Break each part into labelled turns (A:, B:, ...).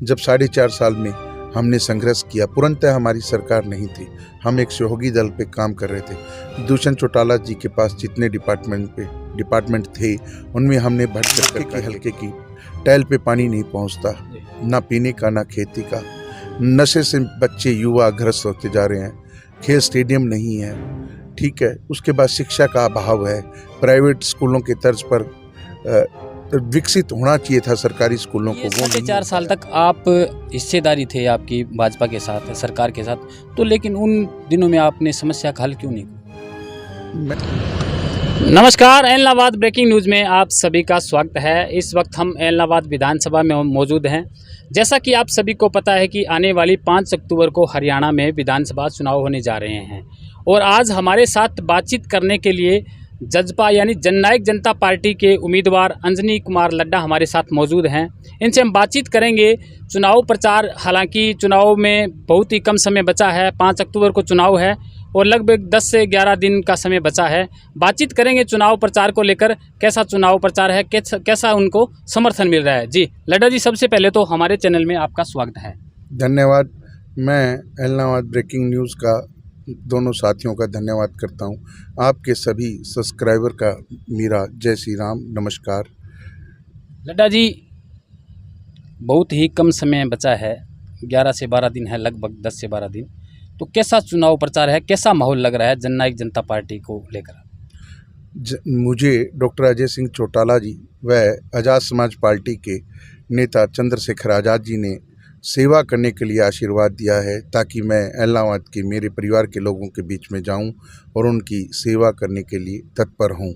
A: जब 4.5 साल में हमने संघर्ष किया, पूर्णतः हमारी सरकार नहीं थी, हम एक सहयोगी दल पे काम कर रहे थे। दुष्यंत चौटाला जी के पास जितने डिपार्टमेंट थे उनमें हमने बढ़ चढ़ के हल्के की टैल पे पानी नहीं पहुंचता, ना पीने का ना खेती का। नशे से बच्चे युवा ग्रस्त होते जा रहे हैं, खेल स्टेडियम नहीं है, ठीक है। उसके बाद शिक्षा का अभाव है, प्राइवेट स्कूलों के तर्ज पर विकसित होना चाहिए था सरकारी स्कूलों को।
B: 4.5 साल तक आप हिस्सेदारी थे आपकी भाजपा के साथ, सरकार के साथ, तो लेकिन उन दिनों में आपने समस्या का हल क्यों नहीं किया? नमस्कार, एलनाबाद ब्रेकिंग न्यूज़ में आप सभी का स्वागत है। इस वक्त हम एलनाबाद विधानसभा में मौजूद हैं। जैसा कि आप सभी को पता है कि आने वाली 5 अक्टूबर को हरियाणा में विधानसभा चुनाव होने जा रहे हैं और आज हमारे साथ बातचीत करने के लिए जजपा यानी जननायक जनता पार्टी के उम्मीदवार अंजनी कुमार लड्डा हमारे साथ मौजूद हैं। इनसे हम बातचीत करेंगे। चुनाव प्रचार, हालांकि चुनाव में बहुत ही कम समय बचा है, 5 अक्टूबर को चुनाव है और लगभग 10 से 11 दिन का समय बचा है। बातचीत करेंगे चुनाव प्रचार को लेकर, कैसा चुनाव प्रचार है, कैसा उनको समर्थन मिल रहा है। जी लड्डा जी, सबसे पहले तो हमारे चैनल में आपका स्वागत है।
A: धन्यवाद। मैं एलनाबाद ब्रेकिंग न्यूज़ का दोनों साथियों का धन्यवाद करता हूं। आपके सभी सब्सक्राइबर का मेरा जय श्री राम, नमस्कार।
B: लड्डा जी, बहुत ही कम समय बचा है, 11 से 12 दिन है, लगभग 10 से 12 दिन। तो कैसा चुनाव प्रचार है, कैसा माहौल लग रहा है जननायक जनता पार्टी को लेकर?
A: मुझे डॉक्टर अजय सिंह चौटाला जी व आज़ाद समाज पार्टी के नेता चंद्रशेखर आज़ाद जी ने सेवा करने के लिए आशीर्वाद दिया है, ताकि मैं एलनाबाद के मेरे परिवार के लोगों के बीच में जाऊं और उनकी सेवा करने के लिए तत्पर हूं।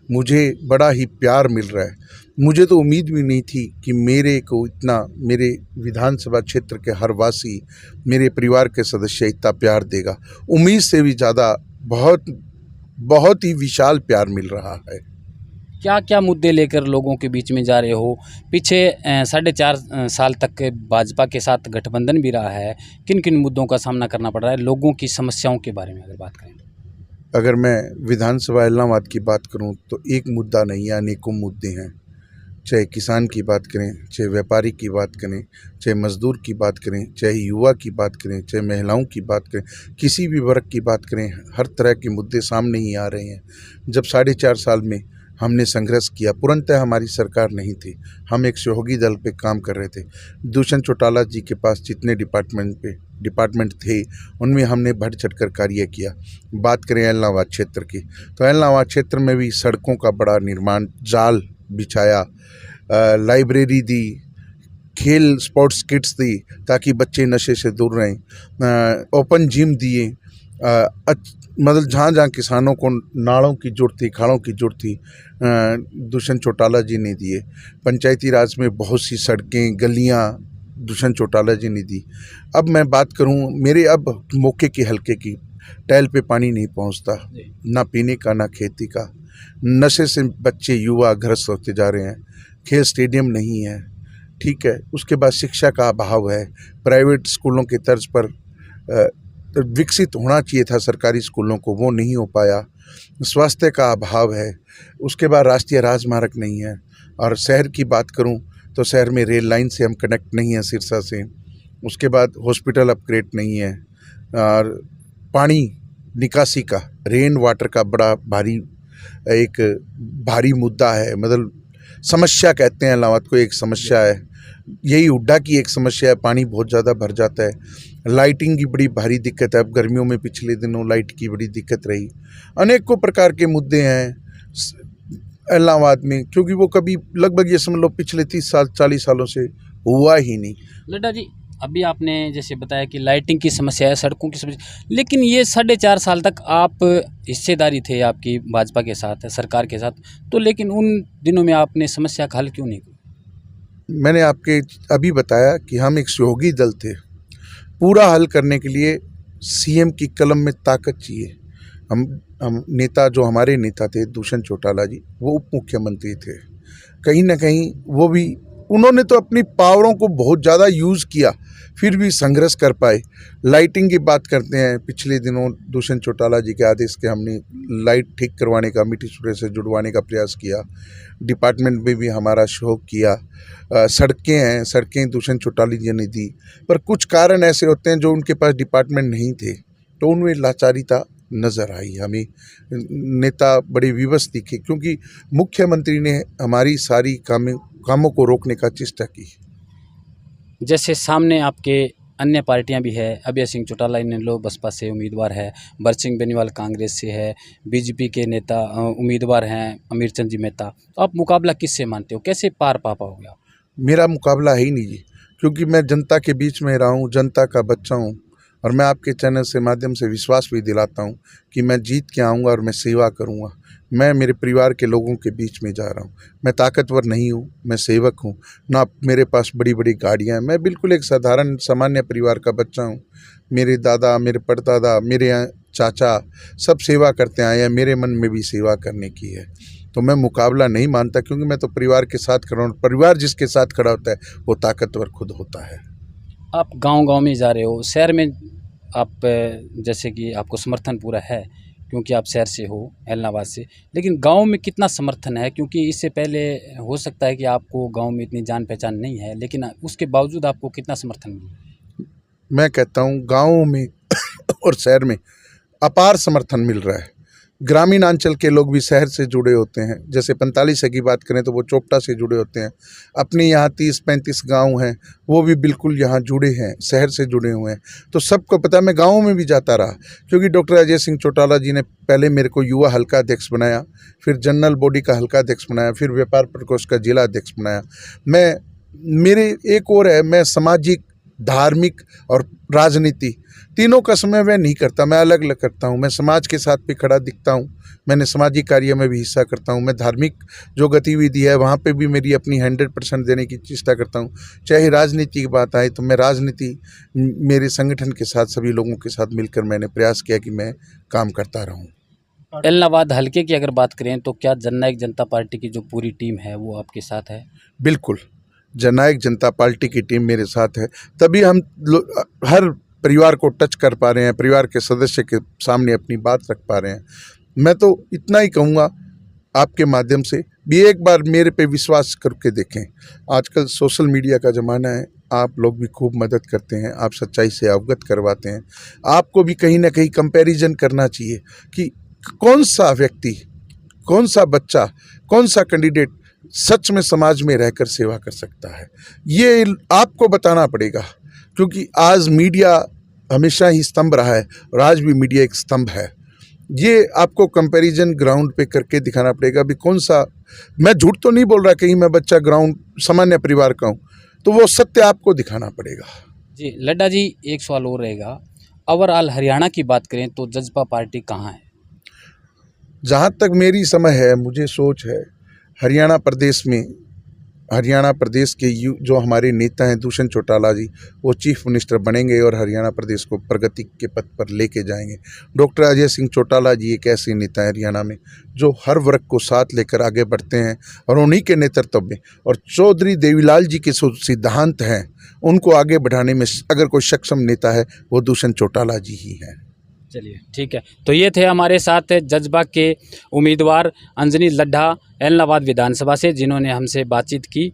A: मुझे बड़ा ही प्यार मिल रहा है। मुझे तो उम्मीद भी नहीं थी कि मेरे को इतना, मेरे विधानसभा क्षेत्र के हर वासी, मेरे परिवार के सदस्य इतना प्यार देगा। उम्मीद से भी ज़्यादा बहुत ही विशाल प्यार मिल रहा है।
B: क्या क्या मुद्दे लेकर लोगों के बीच में जा रहे हो? पीछे 4.5 साल तक भाजपा के साथ गठबंधन भी रहा है, किन किन मुद्दों का सामना करना पड़ रहा है? लोगों की समस्याओं के बारे में अगर बात करें,
A: अगर मैं विधानसभा एलनाबाद की बात करूं तो एक मुद्दा नहीं है, अनेकों मुद्दे हैं। चाहे किसान की बात करें, चाहे व्यापारी की बात करें, चाहे मजदूर की बात करें, चाहे युवा की बात करें, चाहे महिलाओं की बात करें, किसी भी वर्ग की बात करें, हर तरह के मुद्दे सामने ही आ रहे हैं। जब 4.5 साल में हमने संघर्ष किया, पूर्णतः हमारी सरकार नहीं थी, हम एक सहयोगी दल पे काम कर रहे थे। दुष्यंत चौटाला जी के पास जितने डिपार्टमेंट थे उनमें हमने बढ़ चढ़कर कार्य किया। बात करें एलनाबाद क्षेत्र की, तो एलनाबाद क्षेत्र में भी सड़कों का बड़ा निर्माण, जाल बिछाया, लाइब्रेरी दी, खेल स्पोर्ट्स किट्स दी ताकि बच्चे नशे से दूर रहें, ओपन जिम दिए, मतलब जहाँ जहाँ किसानों को नालों की जरूरत थी, खालों की जरूरत थी, दुष्यंत चौटाला जी ने दिए। पंचायती राज में बहुत सी सड़कें, गलियाँ दुष्यंत चौटाला जी ने दी। अब मैं बात करूँ, मेरे अब मौके की हल्के की टैल पे पानी नहीं पहुँचता, ना पीने का ना खेती का। नशे से बच्चे युवा ग्रस्त होते जा रहे हैं, खेल स्टेडियम नहीं है, ठीक है। उसके बाद शिक्षा का अभाव है, प्राइवेट स्कूलों के तर्ज पर विकसित होना चाहिए था सरकारी स्कूलों को, वो नहीं हो पाया। स्वास्थ्य का अभाव है। उसके बाद राष्ट्रीय राजमार्ग नहीं है। और शहर की बात करूं तो शहर में रेल लाइन से हम कनेक्ट नहीं हैं सिरसा से। उसके बाद हॉस्पिटल अपग्रेड नहीं है और पानी निकासी का, रेन वाटर का बड़ा भारी मुद्दा है, मतलब समस्या कहते हैं एलनाबाद को, एक समस्या है। यही हुड्डा की एक समस्या है, पानी बहुत ज़्यादा भर जाता है। लाइटिंग की बड़ी भारी दिक्कत है, अब गर्मियों में पिछले दिनों लाइट की बड़ी दिक्कत रही। अनेकों प्रकार के मुद्दे हैं एलनाबाद में, क्योंकि वो कभी लगभग ये समझ लो पिछले 30 साल 40 सालों से हुआ ही नहीं।
B: लड्डा जी, अभी आपने जैसे बताया कि लाइटिंग की समस्या है, सड़कों की समस्या, लेकिन ये 4.5 साल तक आप हिस्सेदारी थे आपकी भाजपा के साथ, सरकार के साथ, तो लेकिन उन दिनों में आपने समस्या का हल क्यों नहीं किया?
A: मैंने आपके अभी बताया कि हम एक सहयोगी दल थे। पूरा हल करने के लिए सीएम की कलम में ताकत चाहिए। हम नेता, जो हमारे नेता थे दुष्यंत चौटाला जी, वो उप मुख्यमंत्री थे। कहीं ना कहीं वो भी उन्होंने तो अपनी पावरों को बहुत ज़्यादा यूज़ किया, फिर भी संघर्ष कर पाए। लाइटिंग की बात करते हैं, पिछले दिनों दुष्यंत चौटाला जी के आदेश के हमने लाइट ठीक करवाने का, मिट्टी सूरे से जुड़वाने का प्रयास किया। डिपार्टमेंट में भी हमारा सहयोग किया। सड़कें हैं, सड़कें दुष्यंत चौटाला जी ने दी, पर कुछ कारण ऐसे होते हैं जो उनके पास डिपार्टमेंट नहीं थे, तो उनमें लाचारिता नज़र आई। हमें नेता बड़े विवश दिखे, क्योंकि मुख्यमंत्री ने हमारी सारी कामों को रोकने का चेष्टा की।
B: जैसे सामने आपके अन्य पार्टियां भी है, अभय सिंह चौटाला इन लोग बसपा से उम्मीदवार है, बरसिंह बेनीवाल कांग्रेस से है, बीजेपी के नेता उम्मीदवार हैं अमीर चंद जी मेहता। तो आप मुकाबला किससे मानते हो, कैसे पार पा पाओगे आप?
A: मेरा मुकाबला है ही नहीं जी, क्योंकि मैं जनता के बीच में रहा हूँ, जनता का बच्चा हूँ, और मैं आपके चैनल से माध्यम से विश्वास भी दिलाता हूँ कि मैं जीत के आऊँगा और मैं सेवा करूँगा। मैं मेरे परिवार के लोगों के बीच में जा रहा हूँ। मैं ताकतवर नहीं हूँ, मैं सेवक हूँ, ना मेरे पास बड़ी बड़ी गाड़ियाँ हैं। मैं बिल्कुल एक साधारण सामान्य परिवार का बच्चा हूँ। मेरे दादा, मेरे परदादा, मेरे यहाँ चाचा सब सेवा करते आए हैं, मेरे मन में भी सेवा करने की है। तो मैं मुकाबला नहीं मानता, क्योंकि मैं तो परिवार के साथ खड़ा हूँ। परिवार जिसके साथ खड़ा होता है वो ताकतवर खुद होता है।
B: आप गांव-गांव में जा रहे हो, शहर में आप जैसे कि आपको समर्थन पूरा है क्योंकि आप शहर से हो, एलनाबाद से, लेकिन गांव में कितना समर्थन है? क्योंकि इससे पहले हो सकता है कि आपको गांव में इतनी जान पहचान नहीं है, लेकिन उसके बावजूद आपको कितना समर्थन मिला?
A: मैं कहता हूँ गाँव में और शहर में अपार समर्थन मिल रहा है। ग्रामीण अंचल के लोग भी शहर से जुड़े होते हैं। जैसे 45 की बात करें तो वो चोपटा से जुड़े होते हैं। अपने यहाँ 30-35 गांव हैं, वो भी बिल्कुल यहाँ जुड़े हैं, शहर से जुड़े हुए हैं। तो सबको पता है, मैं गाँव में भी जाता रहा, क्योंकि डॉक्टर अजय सिंह चौटाला जी ने पहले मेरे को युवा हल्का अध्यक्ष बनाया, फिर जनरल बॉडी का हल्का अध्यक्ष बनाया, फिर व्यापार प्रकोष्ठ का जिला अध्यक्ष बनाया। मेरे एक और है, मैं सामाजिक, धार्मिक और राजनीति तीनों का समन्वय नहीं करता, मैं अलग अलग करता हूँ। मैं समाज के साथ भी खड़ा दिखता हूँ, मैंने सामाजिक कार्य में भी हिस्सा करता हूँ। मैं धार्मिक जो गतिविधि है वहाँ पे भी मेरी अपनी 100% देने की चेष्टा करता हूँ। चाहे राजनीति की बात आए तो मैं राजनीति मेरे संगठन के साथ, सभी लोगों के साथ मिलकर मैंने प्रयास किया कि मैं काम करता रहूँ।
B: एलनाबाद हल्के की अगर बात करें तो क्या जननायक जनता पार्टी की जो पूरी टीम है वो आपके साथ है?
A: बिल्कुल, जननायक जनता पार्टी की टीम मेरे साथ है, तभी हम हर परिवार को टच कर पा रहे हैं, परिवार के सदस्य के सामने अपनी बात रख पा रहे हैं। मैं तो इतना ही कहूँगा आपके माध्यम से भी, एक बार मेरे पे विश्वास करके देखें। आजकल सोशल मीडिया का ज़माना है, आप लोग भी खूब मदद करते हैं, आप सच्चाई से अवगत करवाते हैं। आपको भी कहीं ना कहीं कंपैरिजन करना चाहिए कि कौन सा व्यक्ति, कौन सा बच्चा, कौन सा कैंडिडेट सच में समाज में रहकर सेवा कर सकता है। ये आपको बताना पड़ेगा, क्योंकि आज मीडिया हमेशा ही स्तंभ रहा है और आज भी मीडिया एक स्तंभ है। ये आपको कंपैरिजन ग्राउंड पे करके दिखाना पड़ेगा भी कौन सा, मैं झूठ तो नहीं बोल रहा कहीं मैं बच्चा ग्राउंड सामान्य परिवार का हूँ, तो वो सत्य आपको दिखाना पड़ेगा।
B: जी लड्डा जी, एक सवाल और रहेगा, ओवरऑल हरियाणा की बात करें तो जजपा पार्टी कहाँ है?
A: जहाँ तक मेरी समझ है, मुझे सोच है, हरियाणा प्रदेश के जो हमारे नेता हैं दुष्यंत चौटाला जी, वो चीफ मिनिस्टर बनेंगे और हरियाणा प्रदेश को प्रगति के पथ पर लेके जाएंगे। डॉक्टर अजय सिंह चौटाला जी एक ऐसे नेता हैं हरियाणा में जो हर वर्ग को साथ लेकर आगे बढ़ते हैं, और उन्हीं के नेतृत्व में और चौधरी देवीलाल जी के सिद्धांत हैं, उनको आगे बढ़ाने में अगर कोई सक्षम नेता है वो दुष्यंत चौटाला जी ही हैं।
B: चलिए ठीक है, तो ये थे हमारे साथ जजपा के उम्मीदवार अंजनी लड्ढा एलनाबाद विधानसभा से, जिन्होंने हमसे बातचीत की